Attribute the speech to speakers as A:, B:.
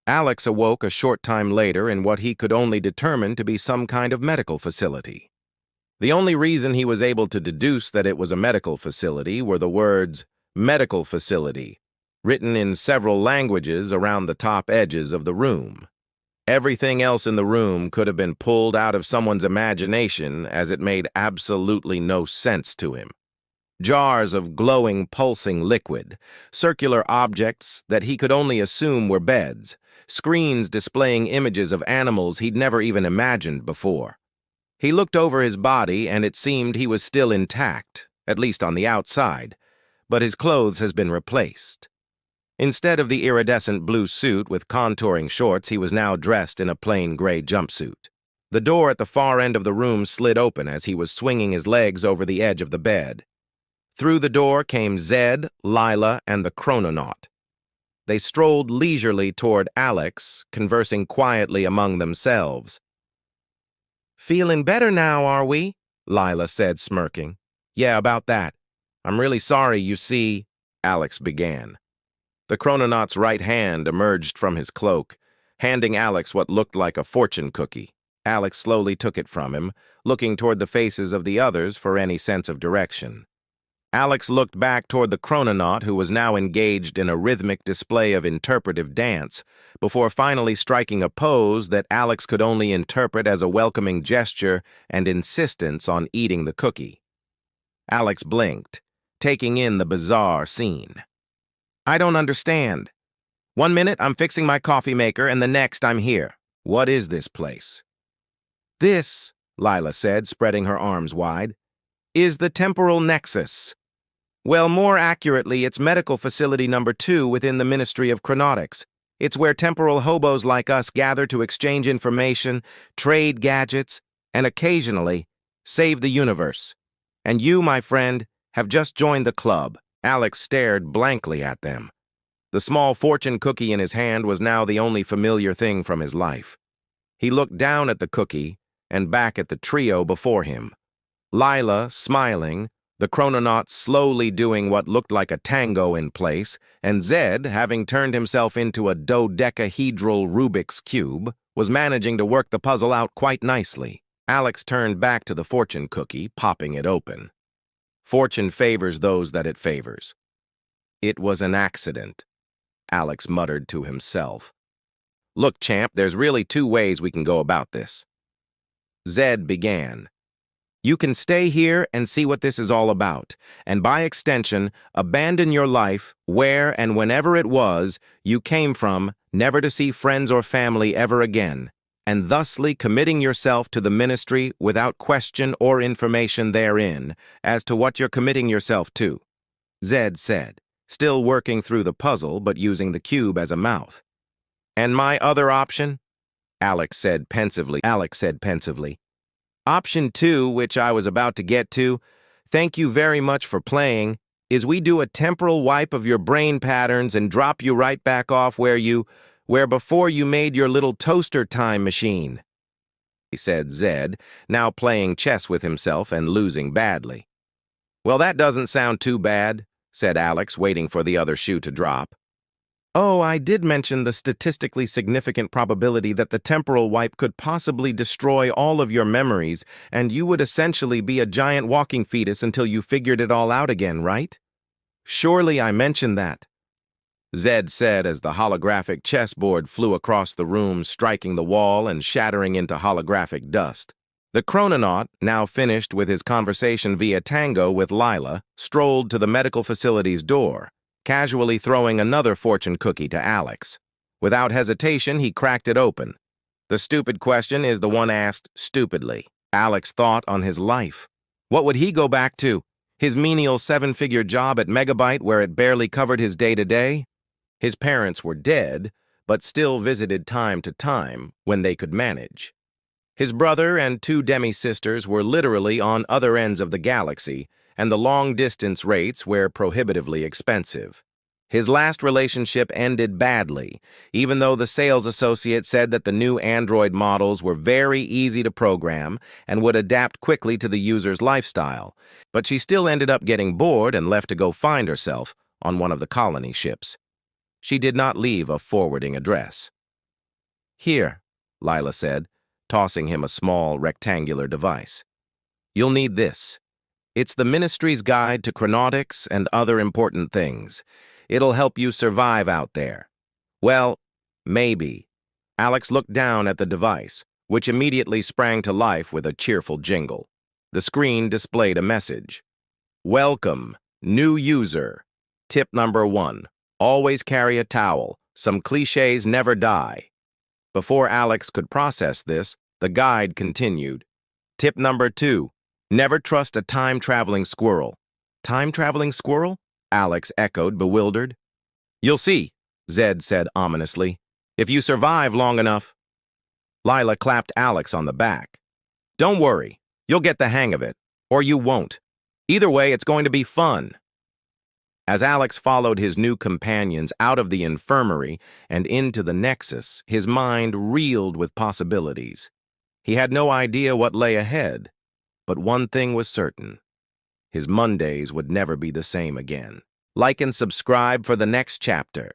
A: Alex awoke a short time later in what he could only determine to be some kind of medical facility. The only reason he was able to deduce that it was a medical facility were the words, "medical facility," written in several languages around the top edges of the room. Everything else in the room could have been pulled out of someone's imagination, as it made absolutely no sense to him. Jars of glowing, pulsing liquid, circular objects that he could only assume were beds, screens displaying images of animals he'd never even imagined before. He looked over his body, and it seemed he was still intact, at least on the outside, but his clothes has been replaced. Instead of the iridescent blue suit with contouring shorts, he was now dressed in a plain gray jumpsuit. The door at the far end of the room slid open as he was swinging his legs over the edge of the bed. Through the door came Zed, Lila, and the chrononaut. They strolled leisurely toward Alex, conversing quietly among themselves. "Feeling better now, are we?" Lila said, smirking. "Yeah, about that. I'm really sorry, you see," Alex began. The chrononaut's right hand emerged from his cloak, handing Alex what looked like a fortune cookie. Alex slowly took it from him, looking toward the faces of the others for any sense of direction. Alex looked back toward the chrononaut, who was now engaged in a rhythmic display of interpretive dance, before finally striking a pose that Alex could only interpret as a welcoming gesture and insistence on eating the cookie. Alex blinked, taking in the bizarre scene. "I don't understand. 1 minute I'm fixing my coffee maker, and the next I'm here. What is this place?" "This," Lila said, spreading her arms wide, "is the temporal nexus. Well, more accurately, it's medical facility number 2 within the Ministry of Chronotics. It's where temporal hobos like us gather to exchange information, trade gadgets, and occasionally save the universe. And you, my friend, have just joined the club." Alex stared blankly at them. The small fortune cookie in his hand was now the only familiar thing from his life. He looked down at the cookie and back at the trio before him. Lila, smiling, the chrononaut slowly doing what looked like a tango in place, and Zed, having turned himself into a dodecahedral Rubik's Cube, was managing to work the puzzle out quite nicely. Alex turned back to the fortune cookie, popping it open. Fortune favors those that it favors. "It was an accident," Alex muttered to himself. "Look, champ, there's really 2 ways we can go about this." Zed began. "You can stay here and see what this is all about, and by extension, abandon your life where and whenever it was you came from, never to see friends or family ever again, and thusly committing yourself to the ministry without question or information therein as to what you're committing yourself to," Zed said, still working through the puzzle but using the cube as a mouth. "And my other option?" Alex said pensively. "Option 2, which I was about to get to, thank you very much for playing, is we do a temporal wipe of your brain patterns and drop you right back off where before you made your little toaster time machine," said Zed, now playing chess with himself and losing badly. "Well, that doesn't sound too bad," said Alex, waiting for the other shoe to drop. "Oh, I did mention the statistically significant probability that the temporal wipe could possibly destroy all of your memories, and you would essentially be a giant walking fetus until you figured it all out again, right? Surely I mentioned that," Zed said as the holographic chessboard flew across the room, striking the wall and shattering into holographic dust. The chrononaut, now finished with his conversation via tango with Lila, strolled to the medical facility's door, casually throwing another fortune cookie to Alex. Without hesitation, he cracked it open. The stupid question is the one asked stupidly. Alex thought on his life. What would he go back to? His menial 7-figure job at Megabyte where it barely covered his day-to-day? His parents were dead, but still visited time to time when they could manage. His brother and 2 demi-sisters were literally on other ends of the galaxy, and the long-distance rates were prohibitively expensive. His last relationship ended badly, even though the sales associate said that the new Android models were very easy to program and would adapt quickly to the user's lifestyle, but she still ended up getting bored and left to go find herself on one of the colony ships. She did not leave a forwarding address. Here, Lila said, tossing him a small, rectangular device. You'll need this. It's the Ministry's Guide to Chronotics and Other Important Things. It'll help you survive out there. Well, maybe. Alex looked down at the device, which immediately sprang to life with a cheerful jingle. The screen displayed a message. Welcome, new user. Tip number 1. Always carry a towel. Some cliches never die. Before Alex could process this, the guide continued. Tip number 2. Never trust a time-traveling squirrel. Time-traveling squirrel? Alex echoed, bewildered. You'll see, Zed said ominously. If you survive long enough. Lila clapped Alex on the back. Don't worry, you'll get the hang of it, or you won't. Either way, it's going to be fun. As Alex followed his new companions out of the infirmary and into the Nexus, his mind reeled with possibilities. He had no idea what lay ahead, but one thing was certain. His Mondays would never be the same again. Like and subscribe for the next chapter.